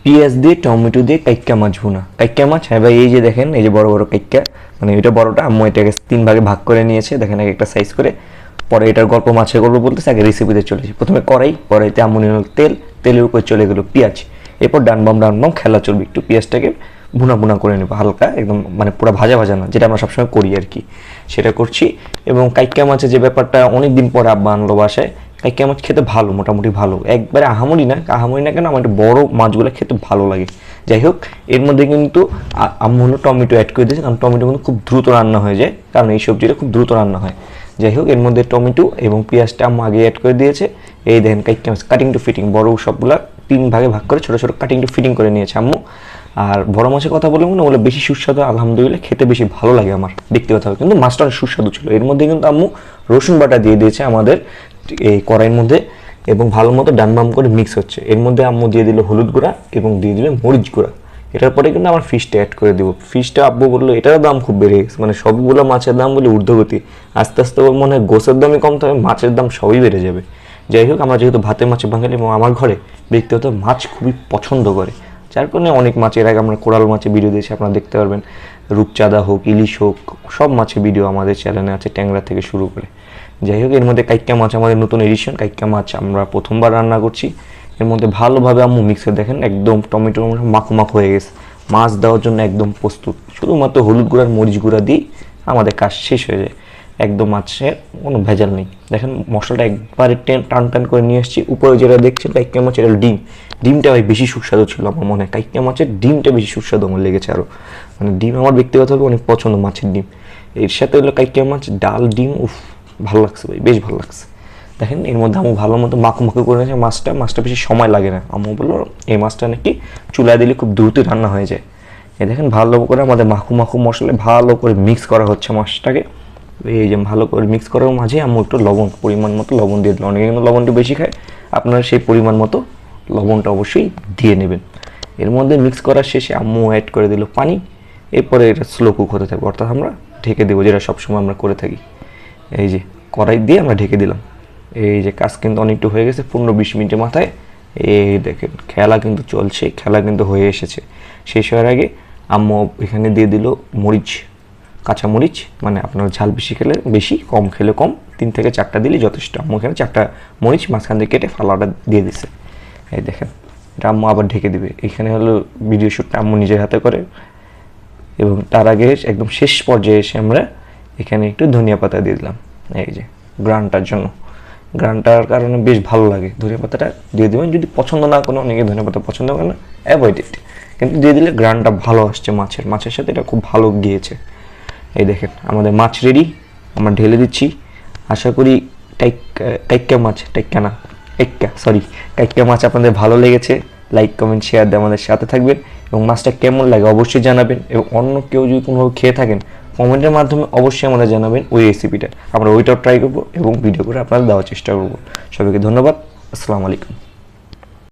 পেঁয়াজ দিয়ে টমেটো দিয়ে কাইক্কা মাছ ভুনা। কাইক্কা মাছ, হ্যাঁ ভাই, এই যে দেখেন, এই যে বড় বড় কাইক্কা, মানে এটা বড়টা, আম্মু এটাকে 3 ভাগে ভাগ করে নিয়েছে, দেখেন এক একটা সাইজ করে। পরে এটার গল্প মাছের গল্প বলতেছে, আগে রেসিপিতে চলেছি। প্রথমে কড়াইতে আম্মু নিল তেল, তেলের উপর চলে গেলো পেঁয়াজ, এরপর ডানবাম খেলা চলবে, একটু পেঁয়াজটাকে ভুনা ভুনা করে নেবো হালকা, একদম মানে পুরো ভাজা ভাজা না, যেটা আমরা সবসময় করি আর কি, সেটা করছি। এবং কাইক্কা মাছের যে ব্যাপারটা, অনেক দিন পরে আব্বা আনলো বাসায়। কাইক্কা মাছ খেতে ভালো, মোটামুটি ভালো, একবারে আহামরি না কেন, আমার একটু বড় মাছগুলো খেতে ভালো লাগে। যাই হোক, এর মধ্যে কিন্তু আম্মু টমেটো অ্যাড করে দিয়েছে, কারণ টমেটো কিন্তু খুব দ্রুত রান্না হয়ে যায়, কারণ এই সবজিটা খুব দ্রুত রান্না হয়। যাই হোক, এর মধ্যে টমেটো এবং পেঁয়াজটা আম্মু আগে অ্যাড করে দিয়েছে। এই দেখেন কাইক্কা মাছ কাটিং টু ফিটিং, বড় সবগুলা 3 ভাগে ভাগ করে ছোটো ছোটো কাটিং টু ফিটিং করে নিয়েছে আম্মু। আর বড় মাছের কথা বললাম না, ওগুলো বেশি সুস্বাদু, আলহামদুলিল্লাহ খেতে বেশি ভালো লাগে আমার ব্যক্তিগতভাবে, কিন্তু মাছটা অনেক সুস্বাদু ছিল। এর মধ্যে কিন্তু আম্মু রসুন বাটা দিয়ে দিয়েছে আমাদের এই কড়াইয়ের মধ্যে, এবং ভালো মতো ডানবাম করে মিক্স হচ্ছে। এর মধ্যে আম্মু দিয়ে দিল হলুদ গুঁড়া এবং দিয়ে দিল মরিচ গুঁড়া। এটার পরে কিন্তু আমার ফিশটা অ্যাড করে দেবো। ফিশটা আব্বু বললো এটারও দাম খুব বেড়ে গেছে, মানে সবগুলো মাছের দাম বলে ঊর্ধ্বগতি, আস্তে আস্তে মনে হয় গোছের দামই কমতে হবে, মাছের দাম সবই বেড়ে যাবে। যাই হোক, আমরা যেহেতু ভাতের মাছে বাঙালি এবং আমার ঘরে ব্যক্তিগত মাছ খুবই পছন্দ করে, যার কারণে অনেক মাছের আগে আমরা কোরাল মাছের ভিডিও দিয়েছি, আপনারা দেখতে পারবেন। রূপচাঁদা হোক, ইলিশ হোক, সব মাছের ভিডিও আমাদের চ্যানেলে আছে, ট্যাংরা থেকে শুরু করে। যাই হোক, এর মধ্যে কাইক্কা মাছ আমাদের নতুন এডিশন, কাইক্কা মাছ আমরা প্রথমবার রান্না করছি। এর মধ্যে ভালোভাবে আম্মু মিক্সে দেখেন একদম টমেটো মাখো মাখো হয়ে গেছে, মাছ দেওয়ার জন্য একদম প্রস্তুত। শুধুমাত্র হলুদ গুঁড়ার মরিচ গুঁড়া দিই আমাদের কাজ শেষ হয়ে যায়, একদম মাছের কোনো ভেজাল নেই। দেখেন মশলাটা একবারে টান টান করে নিয়ে এসেছি। উপরে যেটা দেখছেন কাইক্কা মাছের ডিমটা ভাই বেশি সুস্বাদু ছিল আমার মনে হয়, কাইক্কা মাছের ডিমটা বেশি সুস্বাদু আমার লেগেছে আরও, মানে ডিম আমার ব্যক্তিগতভাবে অনেক পছন্দ, মাছের ডিম। এর সাথে হলো কাইক্কা মাছ, ডাল, ডিম, উফ ভালো লাগছে ভাই, বেশ ভালো লাগছে। দেখেন এর মধ্যে আম্মু ভালো মতো মাখো মাখো করে নিয়েছে মাছটা বেশি সময় লাগে না। আম্মু বললো এই মাছটা নাকি চুলায় দিলে খুব দ্রুতই রান্না হয়ে যায়। এই দেখেন ভালো করে আমাদের মাখো মাখো মশলা ভালো করে মিক্স করা হচ্ছে মাছটাকে। এই যে ভালো করে মিক্স করার মাঝে আম্মু একটু পরিমাণ মতো লবণ দিয়ে দিল। অনেকে কিন্তু লবণটা বেশি খায়, আপনারা সেই পরিমাণ মতো লবণটা অবশ্যই দিয়ে নেবেন। এর মধ্যে মিক্স করার শেষে আম্মু অ্যাড করে দিল পানি। এরপরে এটা স্লো কুক হতে থাকবে, অর্থাৎ আমরা ঢেকে দেবো, যেটা সবসময় আমরা করে থাকি। এই যে কড়াই দিয়ে আমরা ঢেকে দিলাম। এই যে কাজ কিন্তু অনেকটা হয়ে গেছে, 15-20 মিনিটের মাথায় এই দেখেন খেলা কিন্তু চলছে, খেলা কিন্তু হয়ে এসেছে। শেষ হওয়ার আগে আম্মু এখানে দিয়ে দিল কাঁচামরিচ, মানে আপনার ঝাল বেশি খেলে বেশি, কম খেলে কম, 3 থেকে 4টা দিলে যথেষ্ট। আম্মু এখানে 4টা মরিচ মাঝখান থেকে কেটে ফালাটা দিয়ে দিছে। এই দেখেন, এটা আম্মু আবার ঢেকে দিবে। এখানে হলো ভিডিও শ্যুটটা আম্মু নিজের হাতে করে, এবং তার আগে একদম শেষ পর্যায়ে এসে আমরা এখানে একটু ধনিয়া পাতা দিয়ে দিলাম, এই যে গ্রানটার জন্য। গ্রানটার কারণে বেশ ভালো লাগে, ধনিয়া পাতাটা দিয়ে দেবেন। যদি পছন্দ না কোনো, অনেকে ধনিয়া পাতা পছন্দ করে না, অ্যাভয়েড ইট, কিন্তু দিয়ে দিলে গ্রানটা ভালো আসছে, মাছের সাথে এটা খুব ভালো গিয়েছে। এই দেখেন আমাদের মাছ রেডি, আমরা ঢেলে দিচ্ছি। আশা করি কাইক্কা মাছ আপনাদের ভালো লেগেছে। লাইক, কমেন্ট, শেয়ার দিয়ে আমাদের সাথে থাকবেন, এবং মাছটা কেমন লাগে অবশ্যই জানাবেন। এবং অন্য কেউ যদি কোনোভাবে খেয়ে থাকেন, কমেন্টের মাধ্যমে অবশ্যই আমাদের জানাবেন ওই রেসিপিটা, আমরা ওইটাও ট্রাই করবো এবং ভিডিও করে আপনাদের দেওয়ার চেষ্টা করবো। সবাইকে ধন্যবাদ, আসসালামু আলাইকুম।